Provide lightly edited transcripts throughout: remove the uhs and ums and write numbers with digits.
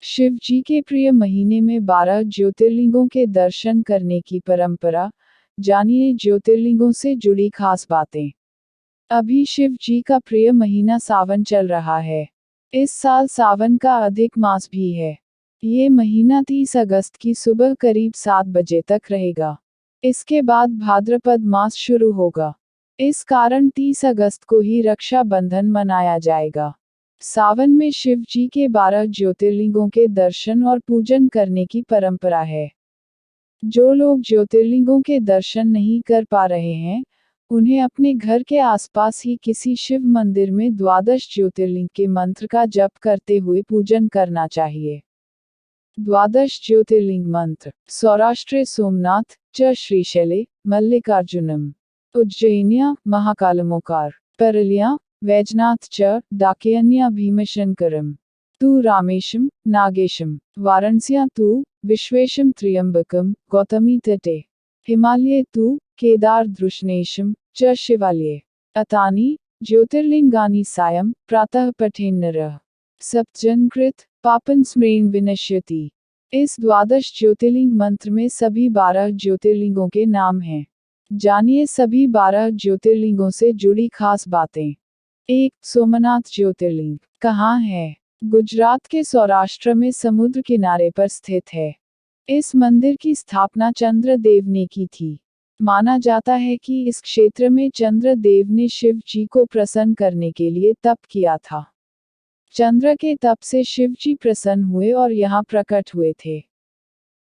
शिव जी के प्रिय महीने में 12 ज्योतिर्लिंगों के दर्शन करने की परंपरा। जानिए ज्योतिर्लिंगों से जुड़ी खास बातें। अभी शिव जी का प्रिय महीना सावन चल रहा है। इस साल सावन का अधिक मास भी है। ये महीना 30 अगस्त की सुबह करीब 7 बजे तक रहेगा। इसके बाद भाद्रपद मास शुरू होगा। इस कारण 30 अगस्त को ही रक्षा बंधन मनाया जाएगा। सावन में शिव जी के 12 ज्योतिर्लिंगों के दर्शन और पूजन करने की परंपरा है। जो लोग ज्योतिर्लिंगों के दर्शन नहीं कर पा रहे हैं, उन्हें अपने घर के आसपास ही किसी शिव मंदिर में 12 ज्योतिर्लिंग के मंत्र का जप करते हुए पूजन करना चाहिए। 12 ज्योतिर्लिंग मंत्र। सौराष्ट्रे सोमनाथ च श्रीशैले मल्लिकार्जुनम। उज्जैन्या महाकालमोकार। परल्या वैजनाथ च डाकेन्या भीमशंकरम। तु रामेशम नागेशम। वाराणस्या तु विश्वेशम त्र्यंबकम गौतमी तटे। हिमालये तु केदार धृष्णेशम च शिवालये। अतानि ज्योतिर्लिंगानि सायं प्रातः पठेन्नरः सप्तजन्कृत पापन स्मृण विनश्यति। इस 12 ज्योतिर्लिंग मंत्र में सभी 12 ज्योतिर्लिंगों के नाम हैं। जानिए सभी 12 ज्योतिर्लिंगों से जुड़ी खास बातें। 1. सोमनाथ ज्योतिर्लिंग कहाँ है? गुजरात के सौराष्ट्र में समुद्र किनारे पर स्थित है। इस मंदिर की स्थापना चंद्रदेव ने की थी। माना जाता है कि इस क्षेत्र में चंद्रदेव ने शिव जी को प्रसन्न करने के लिए तप किया था। चंद्र के तप से शिव जी प्रसन्न हुए और यहाँ प्रकट हुए थे।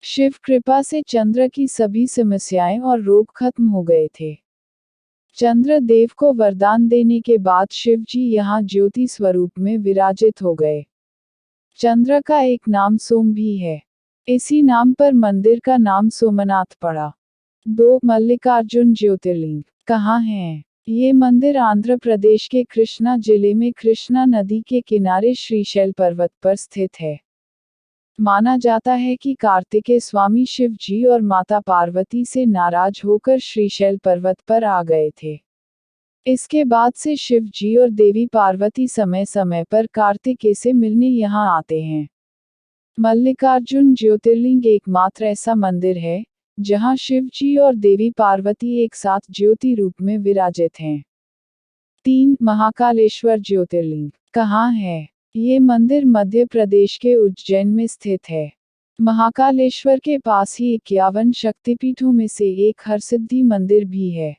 शिव कृपा से चंद्र की सभी समस्याएं और रोग खत्म हो गए थे। चंद्रदेव को वरदान देने के बाद शिव जी यहाँ ज्योति स्वरूप में विराजित हो गए। चंद्र का एक नाम सोम भी है। इसी नाम पर मंदिर का नाम सोमनाथ पड़ा। 2. मल्लिकार्जुन ज्योतिर्लिंग कहाँ है? ये मंदिर आंध्र प्रदेश के कृष्णा जिले में कृष्णा नदी के किनारे श्रीशैल पर्वत पर स्थित है। माना जाता है कि कार्तिकेय स्वामी शिव जी और माता पार्वती से नाराज होकर श्रीशैल पर्वत पर आ गए थे। इसके बाद से शिव जी और देवी पार्वती समय समय पर कार्तिकेय से मिलने यहाँ आते हैं। मल्लिकार्जुन ज्योतिर्लिंग एकमात्र ऐसा मंदिर है जहाँ शिव जी और देवी पार्वती एक साथ ज्योति रूप में विराजित हैं। 3. महाकालेश्वर ज्योतिर्लिंग कहाँ है? ये मंदिर मध्य प्रदेश के उज्जैन में स्थित है। महाकालेश्वर के पास ही 51 शक्तिपीठों में से एक हरसिद्धि मंदिर भी है।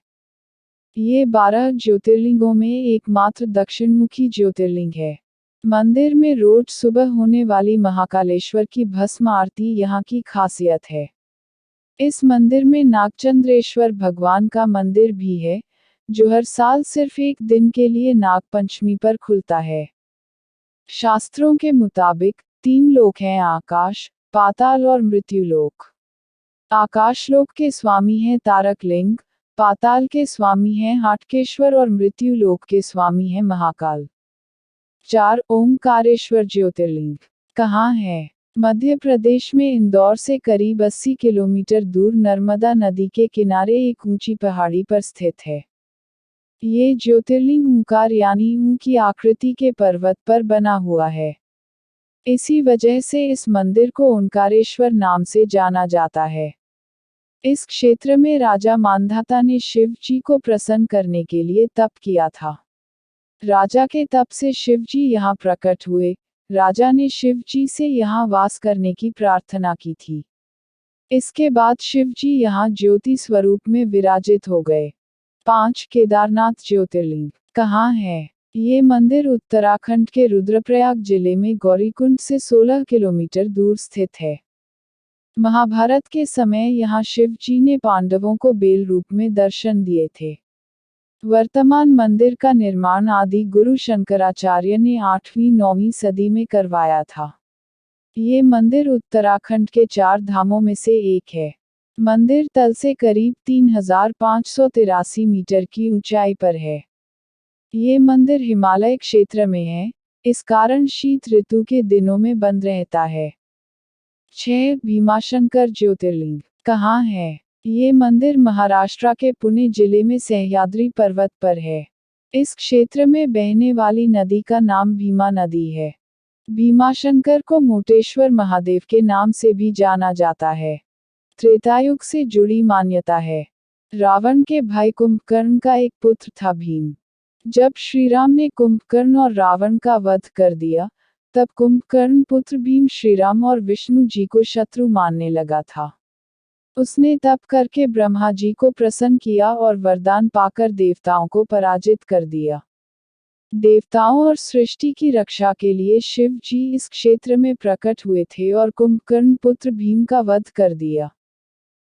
ये 12 ज्योतिर्लिंगों में एकमात्र दक्षिणमुखी ज्योतिर्लिंग है। मंदिर में रोज सुबह होने वाली महाकालेश्वर की भस्म आरती यहाँ की खासियत है। इस मंदिर में नागचंद्रेश्वर भगवान का मंदिर भी है, जो हर साल सिर्फ एक दिन के लिए नाग पंचमी पर खुलता है। शास्त्रों के मुताबिक 3 लोक हैं, आकाश, पाताल और मृत्युलोक। आकाशलोक के स्वामी हैं तारकलिंग, पाताल के स्वामी हैं हाटकेश्वर और मृत्युलोक के स्वामी हैं महाकाल। 4. ओंकारेश्वर ज्योतिर्लिंग कहाँ है? मध्य प्रदेश में इंदौर से करीब 80 किलोमीटर दूर नर्मदा नदी के किनारे एक ऊंची पहाड़ी पर स्थित है। ये ज्योतिर्लिंग ओंकार यानी ऊं की आकृति के पर्वत पर बना हुआ है। इसी वजह से इस मंदिर को ओंकारेश्वर नाम से जाना जाता है। इस क्षेत्र में राजा मांधाता ने शिव जी को प्रसन्न करने के लिए तप किया था। राजा के तप से शिव जी यहाँ प्रकट हुए। राजा ने शिव जी से यहाँ वास करने की प्रार्थना की थी। इसके बाद शिव जी यहाँ ज्योति स्वरूप में विराजित हो गए। 5. केदारनाथ ज्योतिर्लिंग कहाँ है? ये मंदिर उत्तराखंड के रुद्रप्रयाग जिले में गौरीकुंड से 16 किलोमीटर दूर स्थित है। महाभारत के समय यहाँ शिव जी ने पांडवों को बेल रूप में दर्शन दिए थे। वर्तमान मंदिर का निर्माण आदि गुरु शंकराचार्य ने 8वीं-9वीं सदी में करवाया था। ये मंदिर उत्तराखंड के 4 धामों में से एक है। मंदिर तल से करीब 3583 मीटर की ऊंचाई पर है। ये मंदिर हिमालय क्षेत्र में है, इस कारण शीत ऋतु के दिनों में बंद रहता है। 6. भीमाशंकर ज्योतिर्लिंग कहाँ है? ये मंदिर महाराष्ट्र के पुणे जिले में सह्याद्री पर्वत पर है। इस क्षेत्र में बहने वाली नदी का नाम भीमा नदी है। भीमाशंकर को मोटेश्वर महादेव के नाम से भी जाना जाता है। त्रेतायुग से जुड़ी मान्यता है। रावण के भाई कुंभकर्ण का एक पुत्र था भीम। जब श्रीराम ने कुंभकर्ण और रावण का वध कर दिया, तब कुंभकर्ण पुत्र भीम श्रीराम और विष्णु जी को शत्रु मानने लगा था। उसने तप करके ब्रह्मा जी को प्रसन्न किया और वरदान पाकर देवताओं को पराजित कर दिया। देवताओं और सृष्टि की रक्षा के लिए शिव जी इस क्षेत्र में प्रकट हुए थे और कुंभकर्ण पुत्र भीम का वध कर दिया।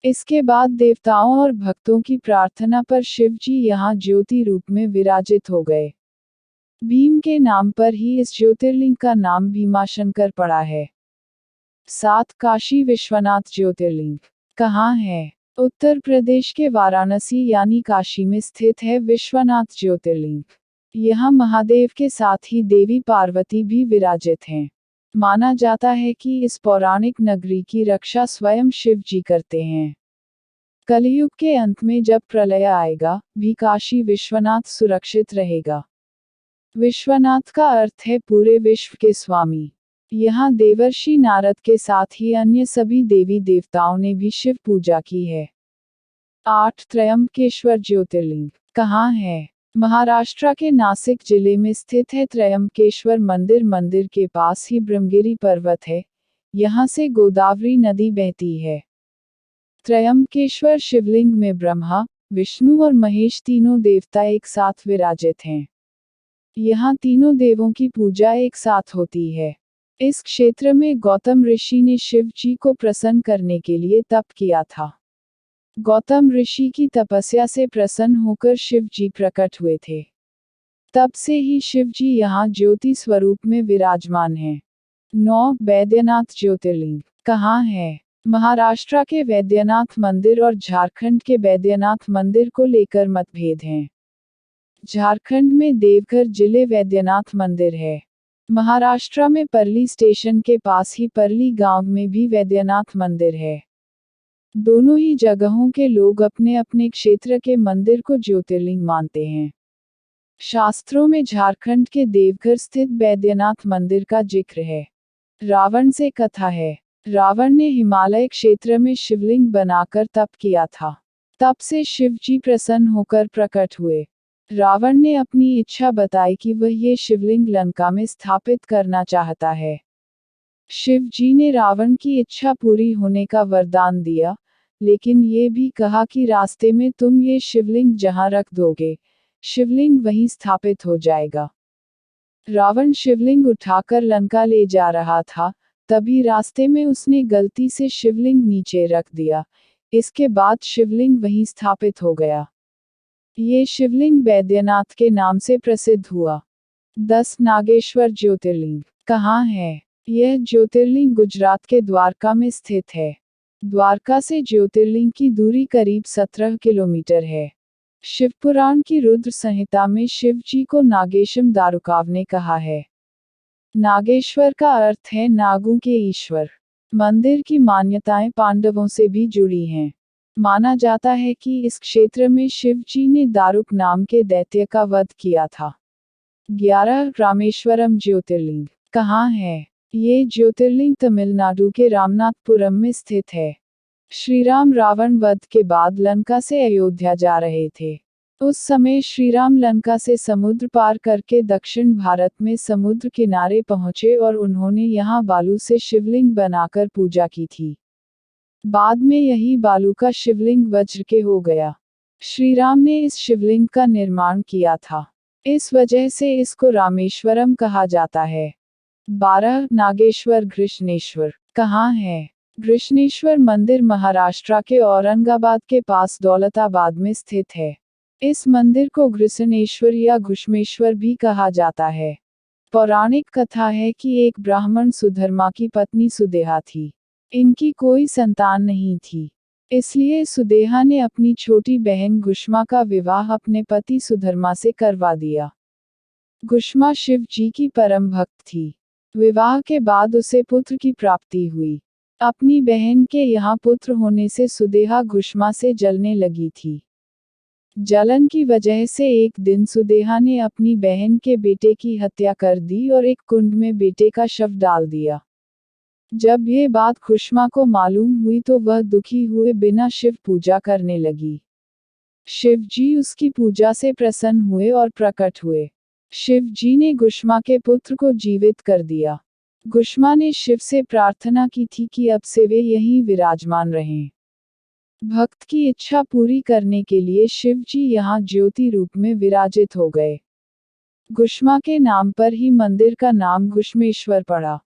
इसके बाद देवताओं और भक्तों की प्रार्थना पर शिव जी यहाँ ज्योति रूप में विराजित हो गए। भीम के नाम पर ही इस ज्योतिर्लिंग का नाम भीमाशंकर पड़ा है। 7. काशी विश्वनाथ ज्योतिर्लिंग कहाँ है? उत्तर प्रदेश के वाराणसी यानी काशी में स्थित है विश्वनाथ ज्योतिर्लिंग। यहाँ महादेव के साथ ही देवी पार्वती भी विराजित हैं। माना जाता है कि इस पौराणिक नगरी की रक्षा स्वयं शिव जी करते हैं। कलयुग के अंत में जब प्रलय आएगा, भी काशी विश्वनाथ सुरक्षित रहेगा। विश्वनाथ का अर्थ है पूरे विश्व के स्वामी। यहाँ देवर्षि नारद के साथ ही अन्य सभी देवी देवताओं ने भी शिव पूजा की है। 8. त्रयंबकेश्वर ज्योतिर्लिंग कहाँ है? महाराष्ट्र के नासिक जिले में स्थित है त्रयंबकेश्वर मंदिर। मंदिर के पास ही ब्रह्मगिरी पर्वत है। यहाँ से गोदावरी नदी बहती है। त्रयंबकेश्वर शिवलिंग में ब्रह्मा, विष्णु और महेश तीनों देवता एक साथ विराजित हैं। यहाँ तीनों देवों की पूजा एक साथ होती है। इस क्षेत्र में गौतम ऋषि ने शिव जी को प्रसन्न करने के लिए तप किया था। गौतम ऋषि की तपस्या से प्रसन्न होकर शिव जी प्रकट हुए थे। तब से ही शिव जी यहाँ ज्योति स्वरूप में विराजमान हैं। 9. वैद्यनाथ ज्योतिर्लिंग कहाँ है? महाराष्ट्र के वैद्यनाथ मंदिर और झारखंड के वैद्यनाथ मंदिर को लेकर मतभेद हैं। झारखंड में देवघर जिले वैद्यनाथ मंदिर है। महाराष्ट्र में परली स्टेशन के पास ही परली गांव में भी वैद्यनाथ मंदिर है। दोनों ही जगहों के लोग अपने अपने क्षेत्र के मंदिर को ज्योतिर्लिंग मानते हैं। शास्त्रों में झारखंड के देवघर स्थित वैद्यनाथ मंदिर का जिक्र है। रावण से कथा है। रावण ने हिमालय क्षेत्र में शिवलिंग बनाकर तप किया था। तब से शिव जी प्रसन्न होकर प्रकट हुए। रावण ने अपनी इच्छा बताई कि वह ये शिवलिंग लंका में स्थापित करना चाहता है। शिव जी ने रावण की इच्छा पूरी होने का वरदान दिया, लेकिन ये भी कहा कि रास्ते में तुम ये शिवलिंग जहां रख दोगे, शिवलिंग वहीं स्थापित हो जाएगा। रावण शिवलिंग उठाकर लंका ले जा रहा था, तभी रास्ते में उसने गलती से शिवलिंग नीचे रख दिया। इसके बाद शिवलिंग वहीं स्थापित हो गया। ये शिवलिंग वैद्यनाथ के नाम से प्रसिद्ध हुआ। 10. नागेश्वर ज्योतिर्लिंग कहाँ है? यह ज्योतिर्लिंग गुजरात के द्वारका में स्थित है। द्वारका से ज्योतिर्लिंग की दूरी करीब 17 किलोमीटर है। शिवपुराण की रुद्र संहिता में शिव जी को नागेशम दारुकाव ने कहा है। नागेश्वर का अर्थ है नागों के ईश्वर। मंदिर की मान्यताएं पांडवों से भी जुड़ी हैं। माना जाता है कि इस क्षेत्र में शिव जी ने दारुक नाम के दैत्य का वध किया था। 11. रामेश्वरम ज्योतिर्लिंग कहाँ है? ये ज्योतिर्लिंग तमिलनाडु के रामनाथपुरम में स्थित है। श्रीराम रावण वध के बाद लंका से अयोध्या जा रहे थे। उस समय श्रीराम लंका से समुद्र पार करके दक्षिण भारत में समुद्र किनारे पहुंचे और उन्होंने यहाँ बालू से शिवलिंग बनाकर पूजा की थी। बाद में यही बालू का शिवलिंग वज्र के हो गया। श्रीराम ने इस शिवलिंग का निर्माण किया था। इस वजह से इसको रामेश्वरम कहा जाता है। 12. नागेश्वर घृष्णेश्वर कहाँ है? घृष्णेश्वर मंदिर महाराष्ट्र के औरंगाबाद के पास दौलताबाद में स्थित है। इस मंदिर को घृष्णेश्वर या घुष्मेश्वर भी कहा जाता है। पौराणिक कथा है कि एक ब्राह्मण सुधर्मा की पत्नी सुदेहा थी। इनकी कोई संतान नहीं थी, इसलिए सुदेहा ने अपनी छोटी बहन घुष्मा का विवाह अपने पति सुधर्मा से करवा दिया। घुष्मा शिव जी की परम भक्त थी। विवाह के बाद उसे पुत्र की प्राप्ति हुई। अपनी बहन के यहाँ पुत्र होने से सुदेहा घुष्मा से जलने लगी थी। जलन की वजह से एक दिन सुदेहा ने अपनी बहन के बेटे की हत्या कर दी और एक कुंड में बेटे का शव डाल दिया। जब ये बात खुशमा को मालूम हुई तो वह दुखी हुए बिना शिव पूजा करने लगी। शिव जी उसकी पूजा से प्रसन्न हुए और प्रकट हुए। शिव जी ने गुष्मा के पुत्र को जीवित कर दिया। गुष्मा ने शिव से प्रार्थना की थी कि अब से वे यहीं विराजमान रहें। भक्त की इच्छा पूरी करने के लिए शिव जी यहाँ ज्योति रूप में विराजित हो गए। गुष्मा के नाम पर ही मंदिर का नाम गुष्मेश्वर पड़ा।